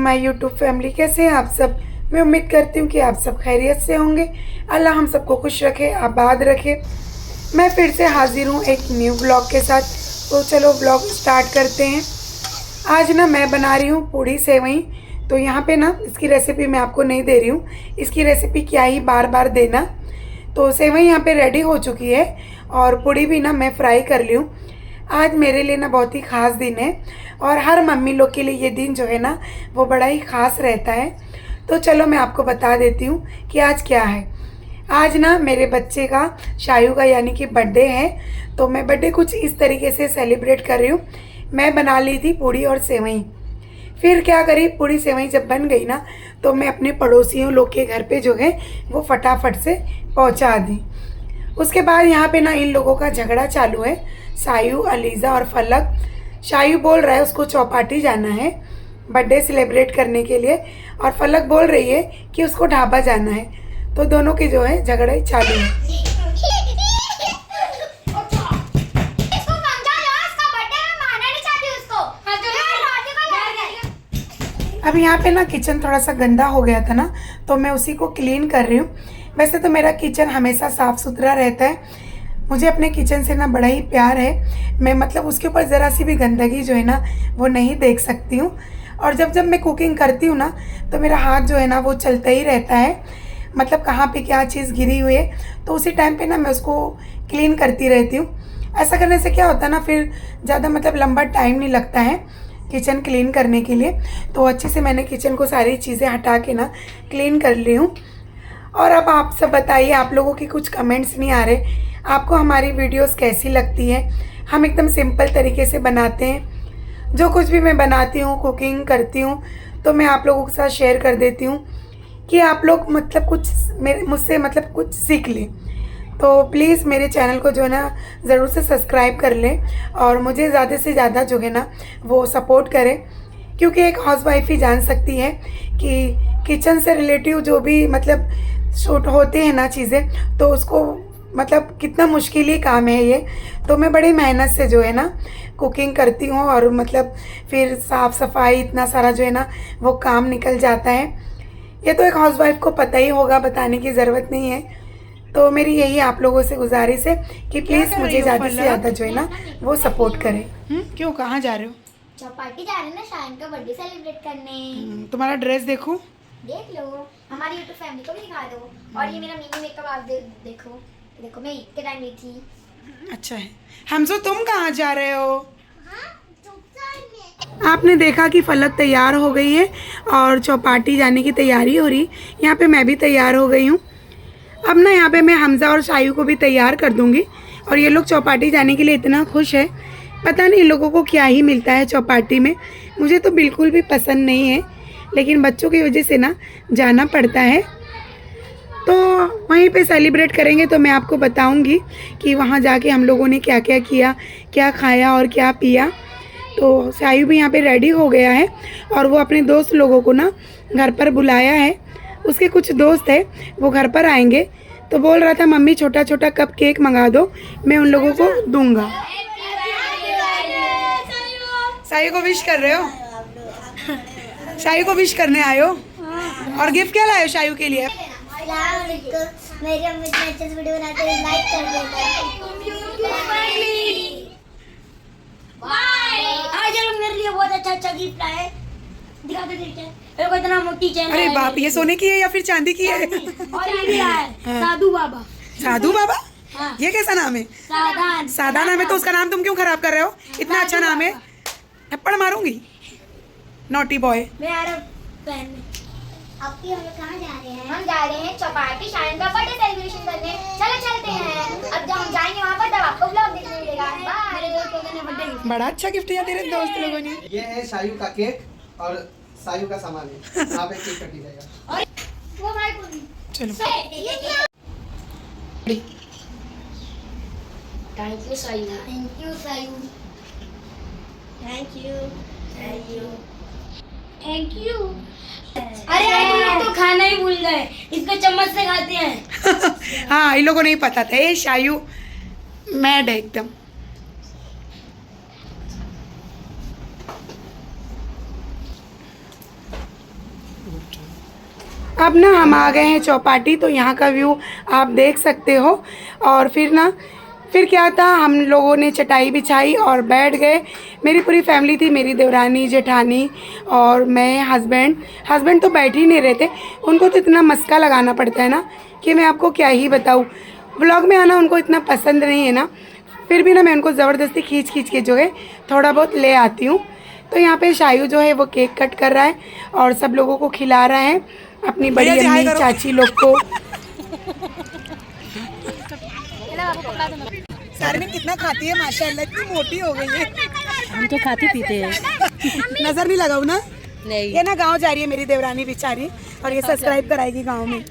My YouTube family, कैसे हैं आप सब। मैं उम्मीद करती हूँ कि आप सब खैरियत से होंगे। अल्लाह हम सबको खुश रखे, आबाद रखे। मैं फिर से हाजिर हूँ एक न्यू ब्लॉग के साथ। तो चलो ब्लॉग स्टार्ट करते हैं। आज ना मैं बना रही हूँ पूड़ी सेवई। तो यहाँ पे ना इसकी रेसिपी मैं आपको नहीं दे रही हूँ, इसकी रेसिपी क्या ही बार बार देना। तो सेवई यहाँ पे रेडी हो चुकी है और पूड़ी भी ना मैं फ्राई कर ली हूँ। आज मेरे लिए ना बहुत ही ख़ास दिन है और हर मम्मी लोग के लिए ये दिन जो है ना वो बड़ा ही ख़ास रहता है। तो चलो मैं आपको बता देती हूँ कि आज क्या है। आज ना मेरे बच्चे का, शायू का यानी कि बर्थडे है। तो मैं बर्थडे कुछ इस तरीके से सेलिब्रेट कर रही हूँ। मैं बना ली थी पूड़ी और सेवई। फिर क्या करी, पूड़ी सेवई जब बन गई ना तो मैं अपने पड़ोसियों लोग के घर पे जो है वो फटाफट से पहुँचा दी। उसके बाद यहाँ पे ना इन लोगों का झगड़ा चालू है, सायू, अलीज़ा और फलक। शायू बोल रहा है उसको चौपाटी जाना है बर्थडे सेलिब्रेट करने के लिए और फलक बोल रही है कि उसको ढाबा जाना है। तो दोनों के जो है झगड़ा ही चालू है। अब यहाँ पे ना किचन थोड़ा सा गंदा हो गया था ना, तो मैं उसी को क्लीन कर रही हूँ। वैसे तो मेरा किचन हमेशा साफ़ सुथरा रहता है। मुझे अपने किचन से ना बड़ा ही प्यार है। मैं मतलब उसके ऊपर ज़रा सी भी गंदगी जो है ना वो नहीं देख सकती हूँ। और जब जब मैं कुकिंग करती हूँ ना तो मेरा हाथ जो है ना वो चलता ही रहता है, मतलब कहाँ पे क्या चीज़ गिरी हुई है तो उसी टाइम पे ना मैं उसको क्लीन करती रहती हूँ। ऐसा करने से क्या होता है ना, फिर ज़्यादा मतलब लंबा टाइम नहीं लगता है किचन क्लीन करने के लिए। तो अच्छे से मैंने किचन को सारी चीज़ें हटा के ना क्लीन कर ली हूँ। और अब आप सब बताइए, आप लोगों की कुछ कमेंट्स नहीं आ रहे, आपको हमारी वीडियोस कैसी लगती है। हम एकदम सिंपल तरीके से बनाते हैं। जो कुछ भी मैं बनाती हूँ, कुकिंग करती हूँ, तो मैं आप लोगों के साथ शेयर कर देती हूँ कि आप लोग मतलब कुछ मुझसे मतलब कुछ सीख लें। तो प्लीज़ मेरे चैनल को जो है ना ज़रूर से सब्सक्राइब कर लें और मुझे ज़्यादा से ज़्यादा जो है ना वो सपोर्ट करें। क्योंकि एक हाउसवाइफ ही जान सकती है कि किचन से रिलेटिव जो भी मतलब शूट होते हैं ना चीज़ें, तो उसको मतलब कितना मुश्किल ही काम है ये। तो मैं बड़ी मेहनत से जो है ना कुकिंग करती हूँ और मतलब फिर साफ़ सफाई इतना सारा जो है ना वो काम निकल जाता है। ये तो एक हाउसवाइफ को पता ही होगा, बताने की ज़रूरत नहीं है। तो मेरी यही आप लोगों से गुजारिश है कि प्लीज़ मुझे ज़्यादा से ज़्यादा जो है ना वो सपोर्ट करें। क्यों, कहाँ जा रहे हो? चौपाटी जा रहे हैं ना, शायन का बर्थडे सेलिब्रेट करने। तुम्हारा ड्रेस देखो, देख लो, हमारी यूट्यूब फैमिली को भी दिखा दो। और ये मेरा मिनी मेकअप आप देखो देखो, मैं ईद के टाइम ली थी। अच्छा है। हमसो तुम कहाँ जा रहे हो? आपने देखा कि फलक तैयार हो गई है और चौपाटी जाने की तैयारी हो रही। यहाँ पे मैं भी तैयार हो गई हूँ। अब ना यहाँ पे मैं हमज़ा और शायू को भी तैयार कर दूँगी। और ये लोग चौपाटी जाने के लिए इतना खुश है, पता नहीं इन लोगों को क्या ही मिलता है चौपाटी में। मुझे तो बिल्कुल भी पसंद नहीं है, लेकिन बच्चों की वजह से ना जाना पड़ता है। तो वहीं पे सेलिब्रेट करेंगे तो मैं आपको बताऊंगी कि वहाँ जाके हम लोगों ने क्या क्या किया, क्या खाया और क्या पिया। तो शायू भी यहाँ पे रेडी हो गया है और वो अपने दोस्त लोगों को ना घर पर बुलाया है। उसके कुछ दोस्त है वो घर पर आएंगे, तो बोल रहा था मम्मी छोटा छोटा कप केक मंगा दो, मैं उन लोगों को दूंगा। शायू को विश कर रहे हो? शायू को विश करने आए हो? और गिफ्ट क्या लाए हो शायू के लिए? मेरी अम्मी इतने अच्छे से वीडियो बनाते हैं, लाइक कर देना। आज लोग मेरे लिए बहुत अच्छा गिफ्ट लाए, दिखा दो मेरे को। इतना मोटी चैन। अरे बाप, ये सोने की है या फिर चांदी की है? और ये भी है साधु बाबा। साधु बाबा? हाँ। ये कैसा नाम है? साधान। सादा नाम है तो उसका नाम तुम क्यों खराब कर रहे हो? इतना अच्छा नाम है, थप्पड़ मारूंगी। Naughty boy. मैं अरब पहनने। आपकी हम लोग कहाँ जा रहे हैं? हम जा रहे हैं चौपाटी शायन का बर्थडे सेलिब्रेशन करने। चलो चलते हैं। अब जब हम जाएंगे वहाँ पर तब आपको व्लॉग देखने मिलेगा। मेरे दोस्त लोगों ने बर्थडे, बड़ा अच्छा गिफ्ट दिया तेरे दोस्त लोगों ने। ये है शायू का केक और शायू का सामान है, यहाँ पे केक कटी जाएगा। और वो भाई को चलो। Thank you Sayu. Thank you Sayu. Thank you. Thank you. Thank you. अरे तुम लोग तो खाना ही भूल गए, इसको चम्मच से खाते हैं। हाँ, इन लोगों को नहीं पता था। ये शायू मैड है एकदम। अब ना हम आ गए हैं चौपाटी, तो यहाँ का व्यू आप देख सकते हो। और फिर क्या था, हम लोगों ने चटाई बिछाई और बैठ गए। मेरी पूरी फैमिली थी, मेरी देवरानी, जेठानी और मैं, हस्बैंड तो बैठ ही नहीं रहे थे। उनको तो इतना मस्का लगाना पड़ता है ना कि मैं आपको क्या ही बताऊँ। व्लॉग में आना उनको इतना पसंद नहीं है ना, फिर भी ना मैं उनको ज़बरदस्ती खींच के जो है थोड़ा बहुत ले आती हूँ। तो यहाँ पे शायू जो है वो केक कट कर रहा है और सब लोगों को खिला रहा है, अपनी बड़ी अम्मी, चाची लोग को। शारमीन कितना खाती है माशाल्लाह, इतनी मोटी हो गई है। हम तो खाते पीते हैं। नजर नहीं लगाओ ना। नहीं, ये ना गांव जा रही है मेरी देवरानी बेचारी, और ये सब्सक्राइब कराएगी गांव में।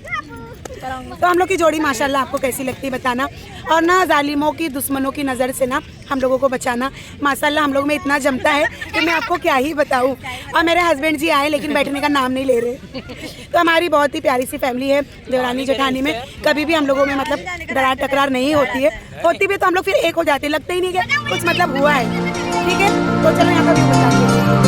तो हम लोग की जोड़ी माशाल्लाह आपको कैसी लगती है बताना, और ना जालिमों की, दुश्मनों की नज़र से ना हम लोगों को बचाना। माशाल्लाह हम लोग में इतना जमता है कि मैं आपको क्या ही बताऊं। और मेरे हस्बैंड जी आए लेकिन बैठने का नाम नहीं ले रहे। तो हमारी बहुत ही प्यारी सी फैमिली है देवरानी जेठानी में। कभी भी हम लोगों में मतलब दरार टकरार नहीं होती है, होती भी तो हम लोग फिर एक हो जाते, लगता ही नहीं कि कुछ मतलब हुआ है। ठीक है, तो चलो यहाँ का व्यू बताते हैं।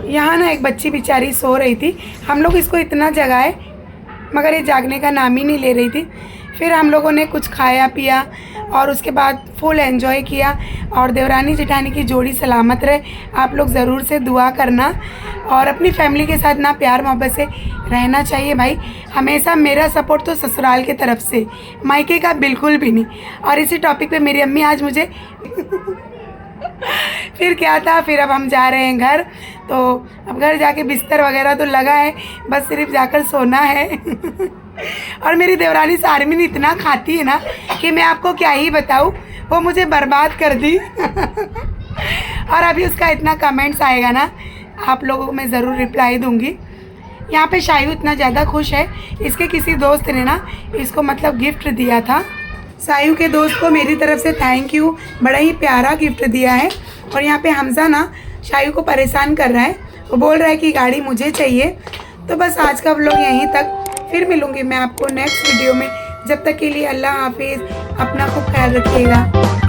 यहाँ ना एक बच्ची बेचारी सो रही थी, हम लोग इसको इतना जगाए मगर ये जागने का नाम ही नहीं ले रही थी। फिर हम लोगों ने कुछ खाया पिया और उसके बाद फुल एंजॉय किया। और देवरानी जेठानी की जोड़ी सलामत रहे, आप लोग ज़रूर से दुआ करना। और अपनी फैमिली के साथ ना प्यार मोहब्बत से रहना चाहिए भाई। हमेशा मेरा सपोर्ट तो ससुराल की तरफ से, मायके का बिल्कुल भी नहीं। और इसी टॉपिक पे मेरी अम्मी आज मुझे फिर क्या था, फिर अब हम जा रहे हैं घर। तो अब घर जाके बिस्तर वगैरह तो लगा है, बस सिर्फ जाकर सोना है। और मेरी देवरानी शारमीन इतना खाती है ना कि मैं आपको क्या ही बताऊँ, वो मुझे बर्बाद कर दी। और अभी उसका इतना कमेंट्स आएगा ना, आप लोगों को मैं ज़रूर रिप्लाई दूँगी। यहाँ पे शायू इतना ज़्यादा खुश है, इसके किसी दोस्त ने ना इसको मतलब गिफ्ट दिया था। सायू के दोस्त को मेरी तरफ से थैंक यू, बड़ा ही प्यारा गिफ्ट दिया है। और यहाँ पे हमज़ा ना शायू को परेशान कर रहा है, वो बोल रहा है कि गाड़ी मुझे चाहिए। तो बस आज का व्लॉग यहीं तक, फिर मिलूँगी मैं आपको नेक्स्ट वीडियो में। जब तक के लिए अल्लाह हाफिज़, अपना खूब ख्याल रखिएगा।